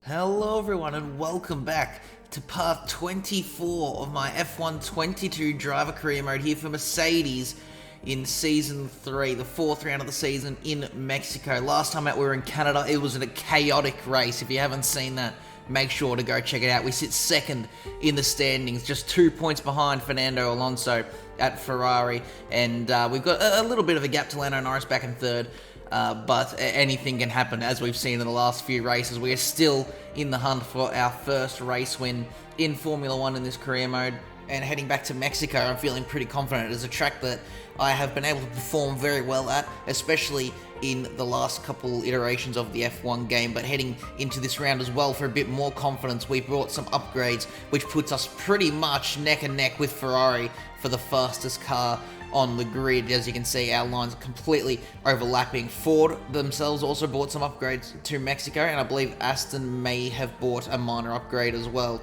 Hello everyone and welcome back to part 24 of my F1 22 driver career mode here for Mercedes in Season 3, the fourth round of the season in Mexico. Last time out we were in Canada, it was a chaotic race. If you haven't seen that, make sure to go check it out. We sit second in the standings, just 2 points behind Fernando Alonso at Ferrari, and we've got a little bit of a gap to Lando Norris back in third. But anything can happen, as we've seen in the last few races. We are still in the hunt for our first race win in Formula 1 in this career mode. And heading back to Mexico, I'm feeling pretty confident. It's a track that I have been able to perform very well at, especially in the last couple iterations of the F1 game. But heading into this round as well for a bit more confidence, we brought some upgrades, which puts us pretty much neck and neck with Ferrari for the fastest car on the grid. As you can see, our lines are completely overlapping. Ford themselves also bought some upgrades to Mexico, and I believe Aston may have bought a minor upgrade as well,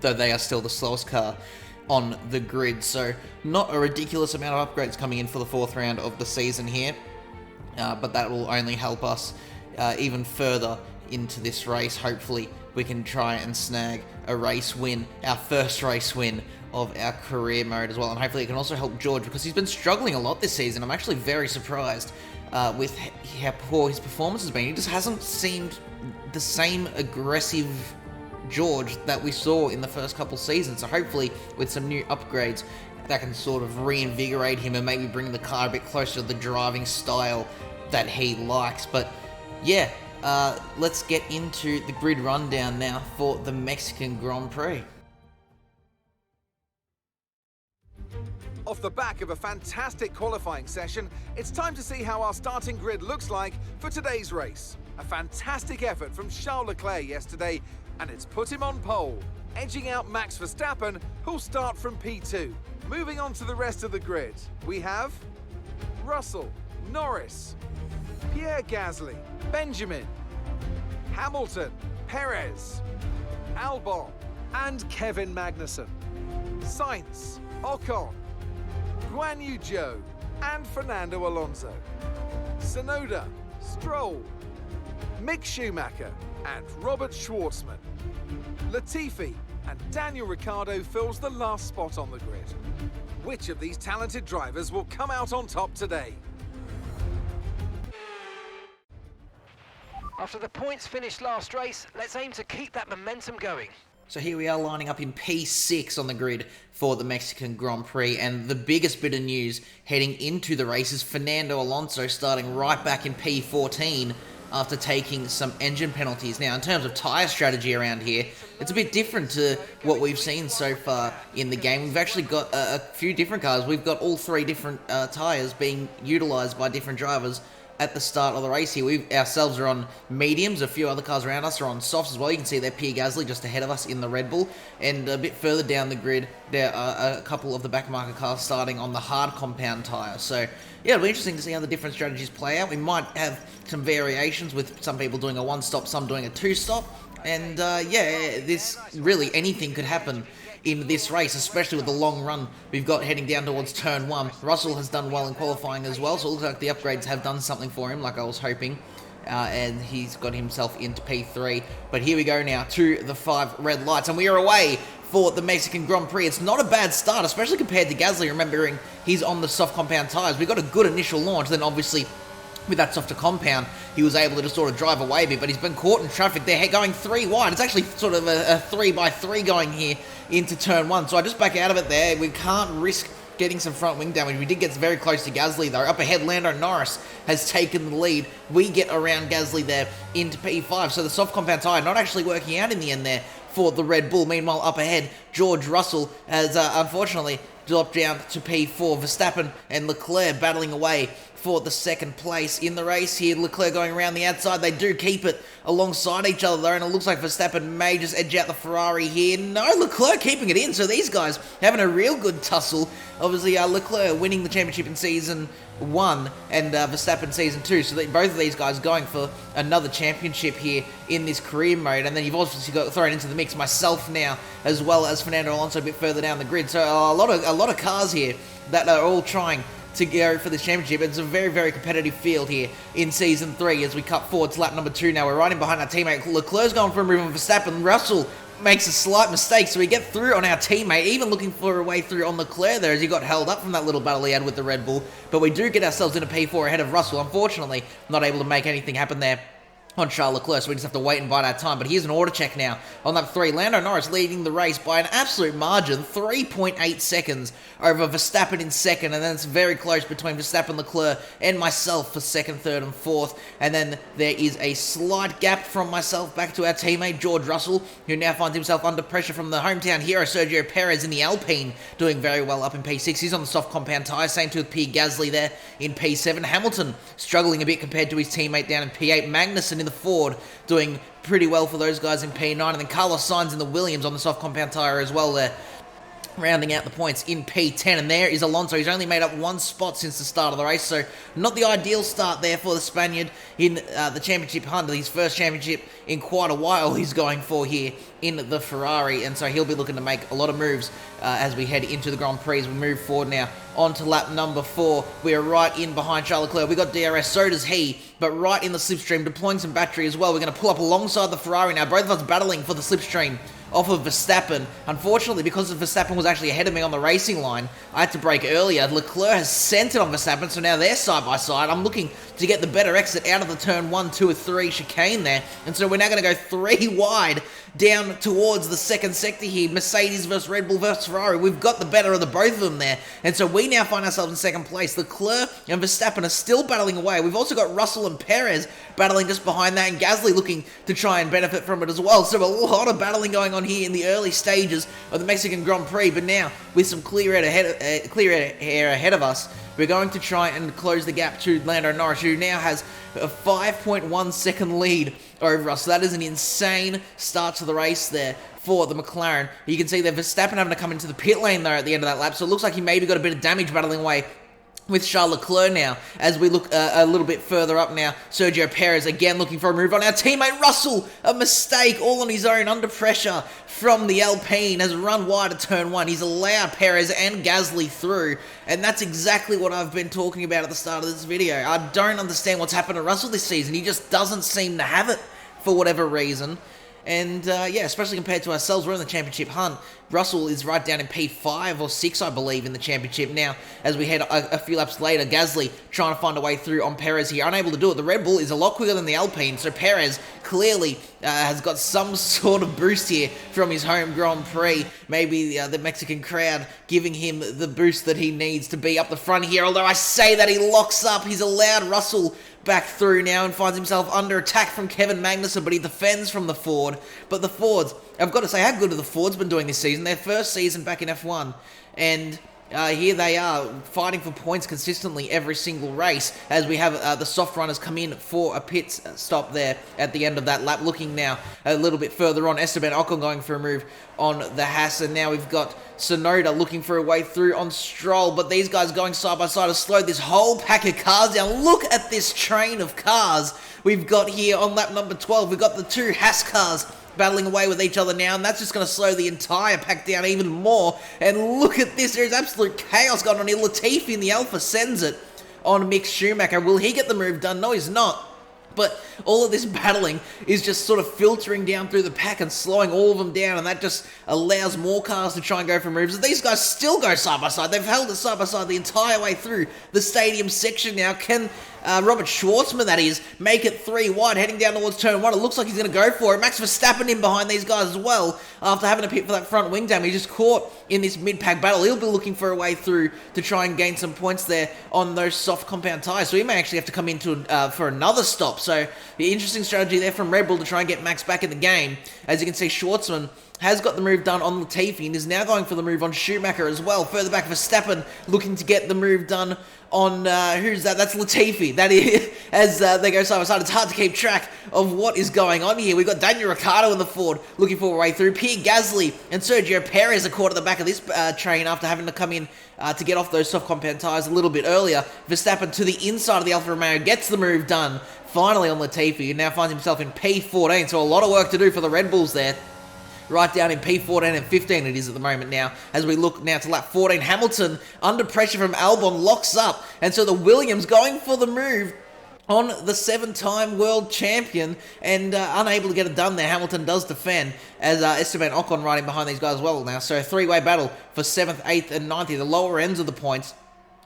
though they are still the slowest car on the grid. So not a ridiculous amount of upgrades coming in for the fourth round of the season here, but that will only help us even further into this race. Hopefully we can try and snag a race win, our first race win of our career mode as well, and hopefully it can also help George, because he's been struggling a lot this season. I'm actually very surprised with how poor his performance has been. He just hasn't seemed the same aggressive George that we saw in the first couple seasons. So hopefully with some new upgrades that can sort of reinvigorate him and maybe bring the car a bit closer to the driving style that he likes. But yeah, let's get into the grid rundown now for the Mexican Grand Prix. Off the back of a fantastic qualifying session, it's time to see how our starting grid looks like for today's race. A fantastic effort from Charles Leclerc yesterday, and it's put him on pole, edging out Max Verstappen, who'll start from P2. Moving on to the rest of the grid, we have Russell, Norris, Pierre Gasly, Benjamin, Hamilton, Perez, Albon, and Kevin Magnussen, Sainz, Ocon, Guan Yu Zhou and Fernando Alonso, Tsunoda, Stroll, Mick Schumacher and Robert Schwartzman, Latifi and Daniel Ricciardo fills the last spot on the grid. Which of these talented drivers will come out on top today? After the points finished last race, let's aim to keep that momentum going. So here we are lining up in P6 on the grid for the Mexican Grand Prix, and the biggest bit of news heading into the race is Fernando Alonso starting right back in P14 after taking some engine penalties. Now, in terms of tyre strategy around here, it's a bit different to what we've seen so far in the game. We've actually got a few different cars. We've got all three different tyres being utilised by different drivers at the start of the race here. We ourselves are on mediums. A few other cars around us are on softs as well. You can see there Pierre Gasly just ahead of us in the Red Bull, and a bit further down the grid there are a couple of the back marker cars starting on the hard compound tyre. So yeah, it'll be interesting to see how the different strategies play out. We might have some variations with some people doing a one-stop, some doing a two-stop, and yeah, this really anything could happen in this race, especially with the long run we've got heading down towards turn 1. Russell has done well in qualifying as well, so it looks like the upgrades have done something for him, like I was hoping, and he's got himself into P3. But here we go now to the 5 red lights, and we are away for the Mexican Grand Prix. It's not a bad start, especially compared to Gasly, remembering he's on the soft compound tyres. We got a good initial launch, then obviously with that softer compound, he was able to just sort of drive away a bit, but he's been caught in traffic there, going 3 wide. It's actually sort of a 3x3 going here into turn 1, so I just back out of it there. We can't risk getting some front wing damage. We did get very close to Gasly though. Up ahead, Lando Norris has taken the lead. We get around Gasly there into P5, so the soft compound tyre not actually working out in the end there for the Red Bull. Meanwhile, up ahead, George Russell has unfortunately dropped down to P4. Verstappen and Leclerc battling away for the second place in the race here. Leclerc going around the outside. They do keep it alongside each other though, and it looks like Verstappen may just edge out the Ferrari here. No, Leclerc keeping it in, so these guys having a real good tussle. Obviously, Leclerc winning the championship in Season 1 and Verstappen Season 2, so both of these guys going for another championship here in this career mode. And then you've also got thrown into the mix myself now, as well as Fernando Alonso a bit further down the grid. So a lot of cars here that are all trying to go for this championship. It's a very, very competitive field here in Season 3 as we cut forward to lap number 2 now. We're right in behind our teammate. Leclerc's going for a move on Verstappen. Russell makes a slight mistake, so we get through on our teammate, even looking for a way through on Leclerc there as he got held up from that little battle he had with the Red Bull. But we do get ourselves in a P4 ahead of Russell. Unfortunately, not able to make anything happen there on Charles Leclerc, so we just have to wait and bide our time. But here's an order check now on lap 3. Lando Norris leading the race by an absolute margin, 3.8 seconds over Verstappen in second, and then it's very close between Verstappen, Leclerc, and myself for second, third, and fourth. And then there is a slight gap from myself back to our teammate George Russell, who now finds himself under pressure from the hometown hero Sergio Perez in the Alpine, doing very well up in P6. He's on the soft compound tyre, same to with Pierre Gasly there in P7. Hamilton struggling a bit compared to his teammate down in P8. Magnussen in the Ford doing pretty well for those guys in P9, and then Carlos Sainz in the Williams on the soft compound tyre as well there, rounding out the points in P10. And there is Alonso. He's only made up one spot since the start of the race, so not the ideal start there for the Spaniard in the championship hunt. His first championship in quite a while he's going for here in the Ferrari, and so he'll be looking to make a lot of moves as we head into the Grand Prix. As we move forward now on to lap number 4. We are right in behind Charles Leclerc. We got DRS, so does he, but right in the slipstream, deploying some battery as well. We're going to pull up alongside the Ferrari now, both of us battling for the slipstream off of Verstappen. Unfortunately, because Verstappen was actually ahead of me on the racing line, I had to brake earlier. Leclerc has sent it on Verstappen, so now they're side by side. I'm looking to get the better exit out of the turn 1, 2, or 3 chicane there, and so we're now going to go 3 wide down towards the second sector here. Mercedes versus Red Bull versus Ferrari. We've got the better of the both of them there, and so we now find ourselves in second place. Leclerc and Verstappen are still battling away. We've also got Russell and Perez battling just behind that, and Gasly looking to try and benefit from it as well. So a lot of battling going on here in the early stages of the Mexican Grand Prix, but now with some clear air ahead of us, we're going to try and close the gap to Lando Norris, who now has a 5.1 second lead over us. So that is an insane start to the race there for the McLaren. You can see that Verstappen having to come into the pit lane there at the end of that lap, so it looks like he maybe got a bit of damage battling away with Charles Leclerc now. As we look a little bit further up now, Sergio Perez again looking for a move on our teammate Russell. A mistake all on his own under pressure from the Alpine, has run wide at turn 1. He's allowed Perez and Gasly through, and that's exactly what I've been talking about at the start of this video. I don't understand what's happened to Russell this season. He just doesn't seem to have it for whatever reason. And yeah, especially compared to ourselves, we're in the championship hunt. Russell is right down in P5 or 6, I believe, in the championship now. As we head a few laps later, Gasly trying to find a way through on Perez here, unable to do it. The Red Bull is a lot quicker than the Alpine, so Perez clearly has got some sort of boost here from his home Grand Prix. Maybe the Mexican crowd giving him the boost that he needs to be up the front here. Although I say that, he locks up. He's allowed Russell back through now and finds himself under attack from Kevin Magnussen, but he defends from the Ford. But the Fords, I've got to say, how good have the Fords been doing this season? Their first season back in F1, and here they are fighting for points consistently every single race, as we have the soft runners come in for a pit stop there at the end of that lap. Looking now a little bit further on, Esteban Ocon going for a move on the Haas, and now we've got Sonoda looking for a way through on Stroll, but these guys going side by side have slowed this whole pack of cars down. Look at this train of cars we've got here on lap number 12. We've got the 2 Haas cars battling away with each other now, and that's just going to slow the entire pack down even more. And look at this, there's absolute chaos going on here. Latifi in the Alpha sends it on Mick Schumacher. Will he get the move done? No, he's not. But all of this battling is just sort of filtering down through the pack and slowing all of them down, and that just allows more cars to try and go for moves. These guys still go side by side. They've held it side by side the entire way through the stadium section now. Can Robert Schwartzman, that is, make it 3 wide, heading down towards turn 1. It looks like he's going to go for it. Max Verstappen in behind these guys as well, after having to pit for that front wing damage. He's just caught in this mid-pack battle. He'll be looking for a way through to try and gain some points there on those soft compound tyres, so he may actually have to come into for another stop. So the interesting strategy there from Red Bull to try and get Max back in the game. As you can see, Schwartzman has got the move done on Latifi and is now going for the move on Schumacher as well. Further back, Verstappen looking to get the move done on, who's that? That's Latifi. That is, as they go side by side. It's hard to keep track of what is going on here. We've got Daniel Ricciardo in the Ford looking for a way through. Pierre Gasly and Sergio Perez are caught at the back of this train after having to come in to get off those soft compound tyres a little bit earlier. Verstappen to the inside of the Alfa Romeo gets the move done finally on Latifi, and now finds himself in P14, so a lot of work to do for the Red Bulls there. right down in P14 and 15 it is at the moment now. As we look now to lap 14, Hamilton under pressure from Albon locks up, and so the Williams going for the move on the 7-time world champion, and unable to get it done there. Hamilton does defend as Esteban Ocon riding behind these guys as well now. So a three-way battle for 7th, 8th, and 9th, the lower ends of the points.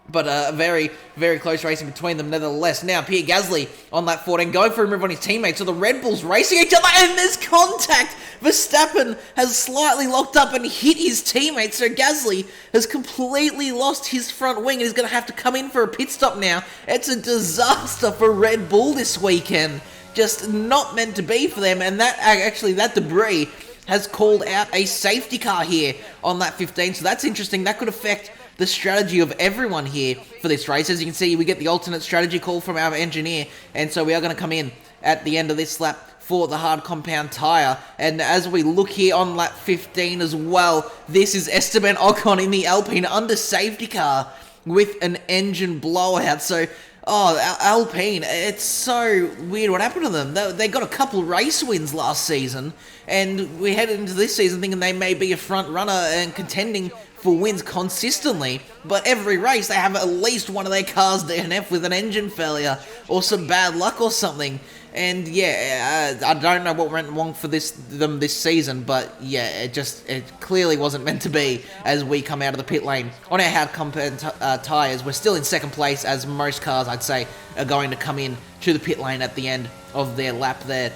But a very, very close racing between them nevertheless. Now, Pierre Gasly on lap 14, going for a move on his teammates. So the Red Bulls racing each other, and there's contact. Verstappen has slightly locked up and hit his teammate. So Gasly has completely lost his front wing and is going to have to come in for a pit stop now. It's a disaster for Red Bull this weekend. Just not meant to be for them. And that debris has called out a safety car here on lap 15. So that's interesting. That could affect the strategy of everyone here for this race. As you can see, we get the alternate strategy call from our engineer, and so we are going to come in at the end of this lap for the hard compound tyre. And as we look here on lap 15 as well, this is Esteban Ocon in the Alpine under safety car with an engine blowout. So, Alpine, it's so weird what happened to them. They got a couple race wins last season, and we headed into this season thinking they may be a front runner and contending for wins consistently, but every race they have at least one of their cars DNF with an engine failure or some bad luck or something. And yeah, I don't know what went wrong for them this season, but yeah, it clearly wasn't meant to be as we come out of the pit lane. On our hard compound tyres, we're still in second place, as most cars, I'd say, are going to come in to the pit lane at the end of their lap there.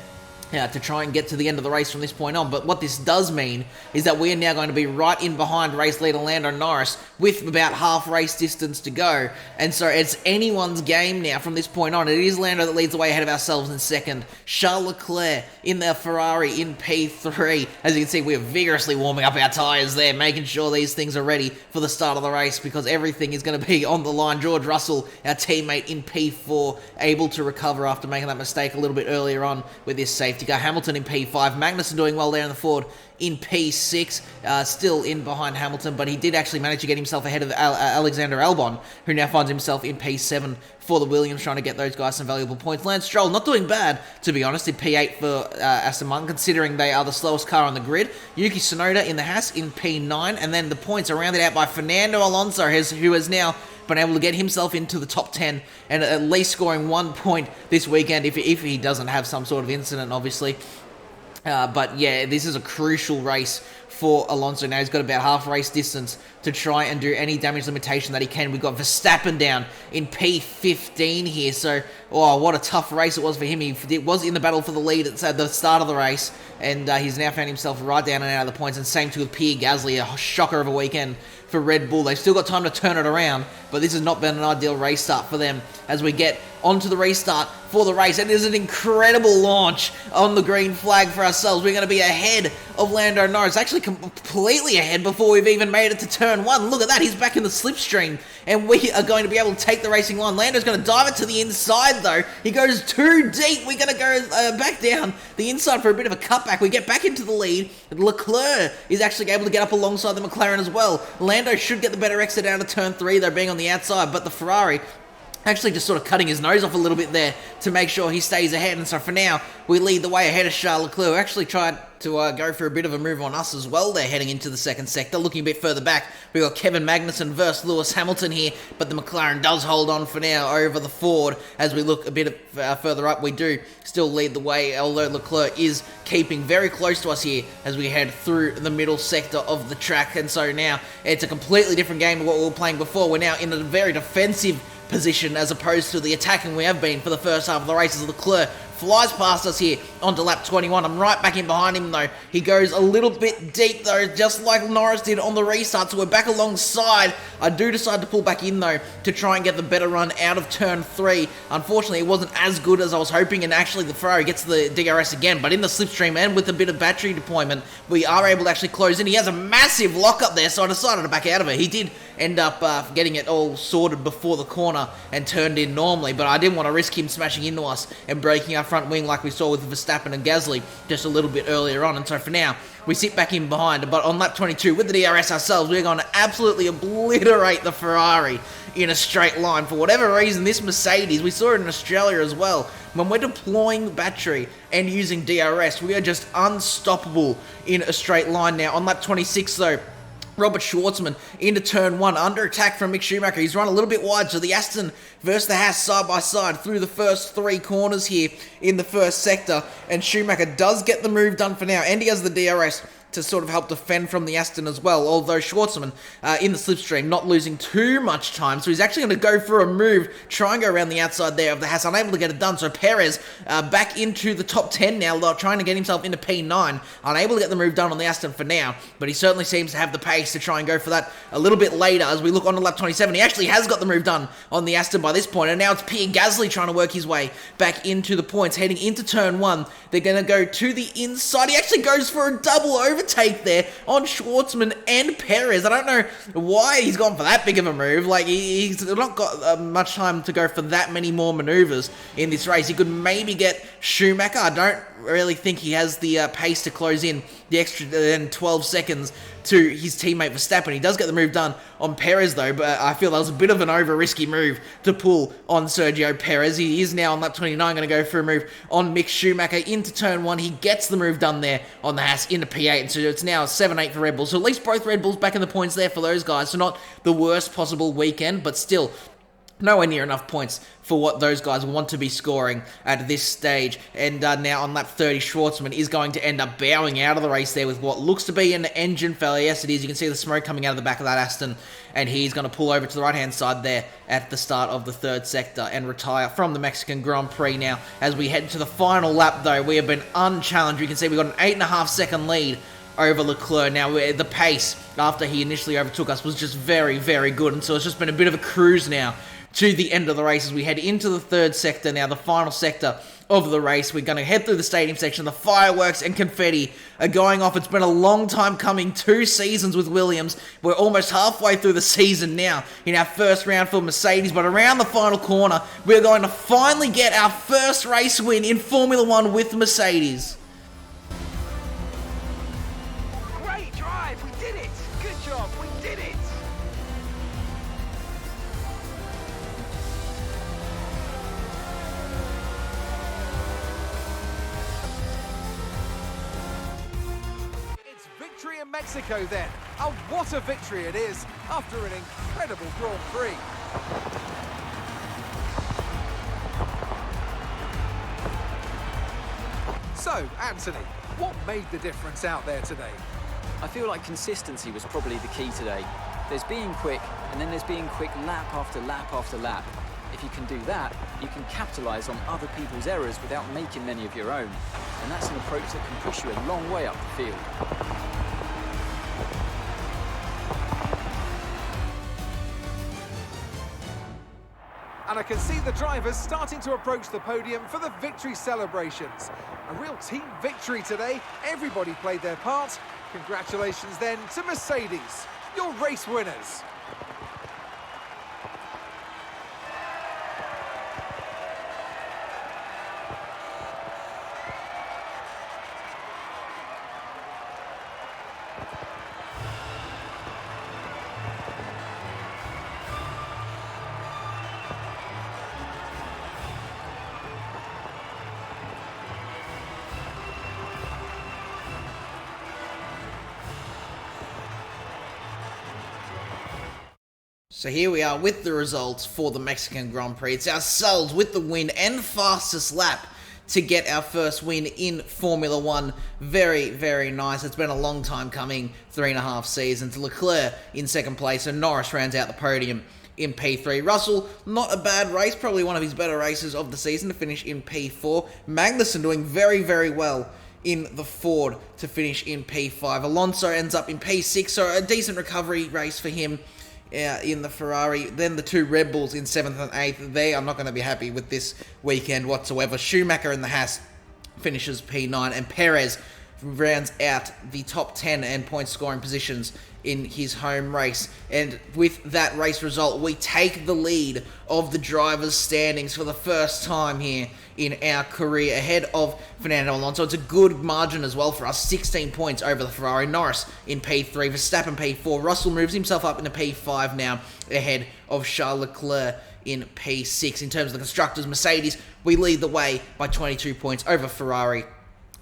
To try and get to the end of the race from this point on. But what this does mean is that we are now going to be right in behind race leader Lando Norris with about half race distance to go. And so it's anyone's game now from this point on. It is Lando that leads the way ahead of ourselves in second. Charles Leclerc in their Ferrari in P3. As you can see, we are vigorously warming up our tyres there, making sure these things are ready for the start of the race because everything is going to be on the line. George Russell, our teammate in P4, able to recover after making that mistake a little bit earlier on with this safety car. Hamilton in P5, Magnussen doing well there in the Ford in P6, still in behind Hamilton, but he did actually manage to get himself ahead of Alexander Albon, who now finds himself in P7 for the Williams, trying to get those guys some valuable points. Lance Stroll not doing bad, to be honest, in P8 for Aston Martin, considering they are the slowest car on the grid. Yuki Tsunoda in the Haas in P9, and then the points are rounded out by Fernando Alonso, who has now been able to get himself into the top 10 and at least scoring 1 point this weekend if he doesn't have some sort of incident, obviously. But yeah, this is a crucial race for Alonso. Now he's got about half race distance to try and do any damage limitation that he can. We've got Verstappen down in P15 here, so what a tough race it was for him. He was in the battle for the lead at the start of the race, and he's now found himself right down and out of the points, and same too with Pierre Gasly, a shocker of a weekend for Red Bull. They've still got time to turn it around, but this has not been an ideal race start for them as we get onto the restart for the race. It is an incredible launch on the green flag for ourselves. We're going to be ahead of Lando Norris, actually completely ahead before we've even made it to turn one. Look at that, he's back in the slipstream, and we are going to be able to take the racing line. Lando's going to dive it to the inside though. He goes too deep. We're going to go back down the inside for a bit of a cutback. We get back into the lead. Leclerc is actually able to get up alongside the McLaren as well. Lando should get the better exit out of turn 3 though, being on the outside, but the Ferrari actually just sort of cutting his nose off a little bit there to make sure he stays ahead. And so for now, we lead the way ahead of Charles Leclerc, who actually tried to go for a bit of a move on us as well there, heading into the second sector. Looking a bit further back, we've got Kevin Magnussen versus Lewis Hamilton here, but the McLaren does hold on for now over the Ford. As we look a bit further up, we do still lead the way, although Leclerc is keeping very close to us here as we head through the middle sector of the track. And so now, it's a completely different game to what we were playing before. We're now in a very defensive position as opposed to the attacking we have been for the first half of the race, as Leclerc flies past us here onto lap 21. I'm right back in behind him though. He goes a little bit deep though, just like Norris did on the restart, so we're back alongside. I do decide to pull back in though to try and get the better run out of turn 3. Unfortunately, it wasn't as good as I was hoping, and actually the Ferrari gets the DRS again, but in the slipstream and with a bit of battery deployment, we are able to actually close in. He has a massive lock up there, so I decided to back out of it. He did end up getting it all sorted before the corner and turned in normally, but I didn't want to risk him smashing into us and breaking our front wing like we saw with Verstappen and Gasly just a little bit earlier on. And so for now, we sit back in behind, but on lap 22 with the DRS ourselves, we're going to absolutely obliterate the Ferrari in a straight line. For whatever reason, this Mercedes, we saw it in Australia as well, when we're deploying battery and using DRS, we are just unstoppable in a straight line now. On lap 26 though, Robert Schwartzman into turn 1, under attack from Mick Schumacher. He's run a little bit wide, so the Aston versus the Haas side by side through the first 3 corners here in the first sector, and Schumacher does get the move done for now, and he has the DRS to sort of help defend from the Aston as well, although Schwartzman in the slipstream not losing too much time, so he's actually going to go for a move, try and go around the outside there of the Haas, unable to get it done, so Perez back into the top 10 now, trying to get himself into P9, unable to get the move done on the Aston for now, but he certainly seems to have the pace to try and go for that a little bit later as we look on to lap 27. He actually has got the move done on the Aston by this point, and now it's Pierre Gasly trying to work his way back into the points, heading into turn 1. They're going to go to the inside. He actually goes for a double overtake there on Schwartzman and Perez. I don't know why he's gone for that big of a move. Like, he's not got much time to go for that many more maneuvers in this race. He could maybe get Schumacher. I don't really think he has the pace to close in the extra 12 seconds to his teammate Verstappen. He does get the move done on Perez though, but I feel that was a bit of an over-risky move to pull on Sergio Perez. He is now on lap 29 going to go for a move on Mick Schumacher into turn 1. He gets the move done there on the Haas into P8, and so it's now 7-8 for Red Bull. So at least both Red Bulls back in the points there for those guys. So not the worst possible weekend, but still nowhere near enough points for what those guys want to be scoring at this stage. And now on lap 30, Schwartzman is going to end up bowing out of the race there with what looks to be an engine failure. Yes, it is. You can see the smoke coming out of the back of that Aston, and he's going to pull over to the right-hand side there at the start of the third sector and retire from the Mexican Grand Prix now. As we head to the final lap, though, we have been unchallenged. You can see we've got an 8.5 second lead over Leclerc. Now, the pace after he initially overtook us was just very, very good, and so it's just been a bit of a cruise now to the end of the race as we head into the third sector now, the final sector of the race. We're going to head through the stadium section. The fireworks and confetti are going off. It's been a long time coming, 2 seasons with Williams. We're almost halfway through the season now in our first round for Mercedes, but around the final corner, we're going to finally get our first race win in Formula 1 with Mercedes. Great drive, we did it! Good job, we did it! Victory in Mexico then. Oh, what a victory it is after an incredible Grand Prix. So, Anthony, what made the difference out there today? I feel like consistency was probably the key today. There's being quick, and then there's being quick lap after lap after lap. If you can do that, you can capitalise on other people's errors without making many of your own. And that's an approach that can push you a long way up the field. And I can see the drivers starting to approach the podium for the victory celebrations. A real team victory today. Everybody played their part. Congratulations then to Mercedes, your race winners. So here we are with the results for the Mexican Grand Prix. It's ourselves with the win and fastest lap to get our first win in Formula 1. Very, very nice. It's been a long time coming, 3.5 seasons. Leclerc in second place, and Norris rounds out the podium in P3. Russell, not a bad race, probably one of his better races of the season to finish in P4. Magnussen doing very, very well in the Ford to finish in P5. Alonso ends up in P6, so a decent recovery race for him in the Ferrari. Then the 2 Red Bulls in 7th and 8th. They are not going to be happy with this weekend whatsoever. Schumacher in the Haas finishes P9, and Perez rounds out the top 10 and point scoring positions in his home race. And with that race result, we take the lead of the drivers' standings for the first time here in our career, ahead of Fernando Alonso. It's a good margin as well for us, 16 points over the Ferrari. Norris in P3, Verstappen P4. Russell moves himself up into P5 now, ahead of Charles Leclerc in P6. In terms of the constructors, Mercedes, we lead the way by 22 points over Ferrari.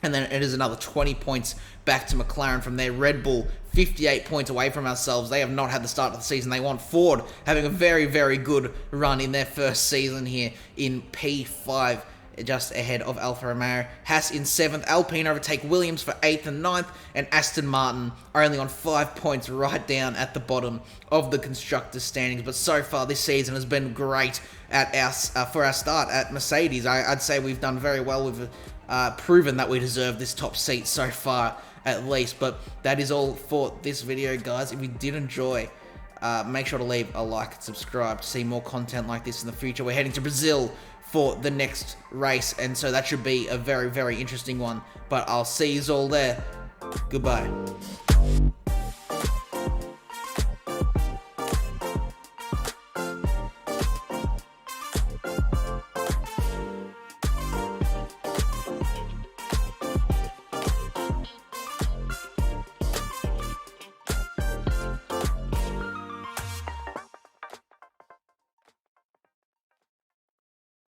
And then it is another 20 points back to McLaren from there. Red Bull, 58 points away from ourselves. They have not had the start of the season they want. Ford having a very, very good run in their first season here in P5, just ahead of Alfa Romeo. Haas in 7th. Alpine overtake Williams for 8th and 9th. And Aston Martin are only on 5 points, right down at the bottom of the constructors' standings. But so far this season has been great at for our start at Mercedes. I'd say we've done very well. We've proven that we deserve this top seat so far, at least. But that is all for this video, guys. If you did enjoy, make sure to leave a like and subscribe to see more content like this in the future. We're heading to Brazil for the next race, and so that should be a very, very interesting one. But I'll see you all there. Goodbye.